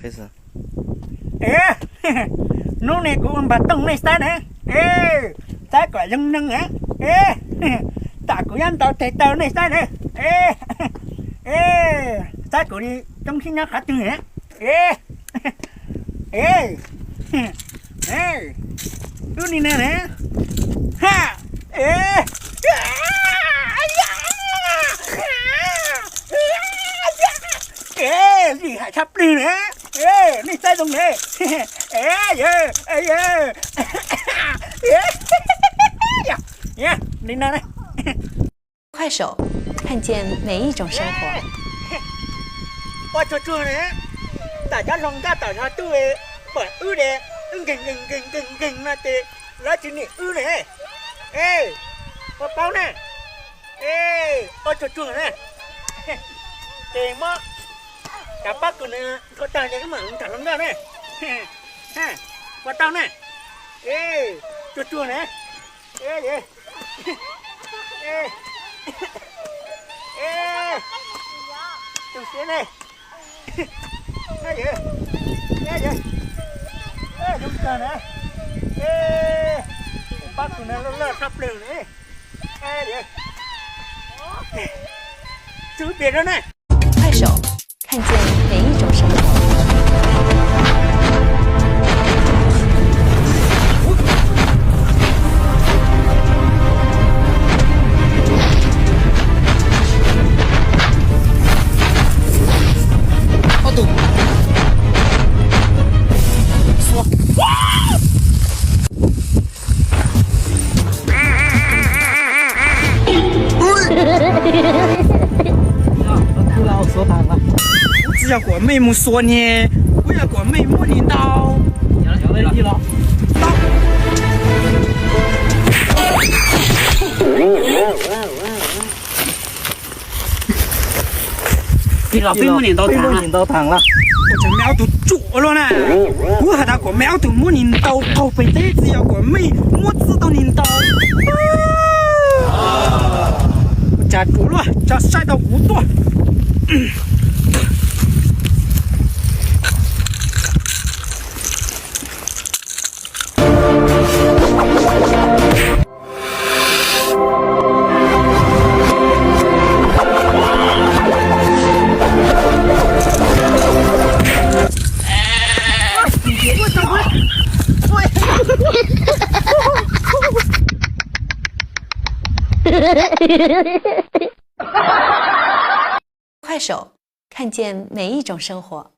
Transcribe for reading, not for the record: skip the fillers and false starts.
开始。哎，侬那个把东那啥呢？哎，咋个扔扔啊？哎，咋个样到在到那啥呢？哎，哎，咋个的中心要卡住呢？哎，哎，哎，ดูนี่นะนะฮะเอ๊ะเอ๊ะนี่หาชับปลือนะเอ๊ะนี่ใส่ตรงนี้เอ๊ะเยอะเอ๊ะเยอะเอ๊ะเนี่ยนี่นะ快手，看见每一种生活。ว่าชัวๆนะแต่จะลองได้แต่จะตัวเปิดอื้อเด้เก่งนะเต้แล้วทีนี้อื้อเลยเอ้ยเป้านะเอ้ยว่าชัวๆนะเก่งมากแต่ป้ากูเนี่ยก็ตายอย่างเหมือนถังน้ำได้เนี่ยฮะว่าตาเนี่ยเอ้ยชัวๆนะเอ้ยเอ้ยเอ้ยเอ้ยดูสิเนี่ย เฮ้ยเฮ้ยเฮ้ยเฮ้ยดูกันนะเฮ้ยปักกูนะเลิศทับเร็วเลยเฮ้ยเดี๋ยวซื้อเปลี่ยนแล้วนะ快手，看见每一种生活。只要管妹妹说呢，我要管妹妹领导。地了。地了，飞木领导糖了。我这苗头做了呢，我和他过苗头没领导，头辈子只要过妹，我知道领导。我家住了，家晒到5度。快手，看见每一种生活。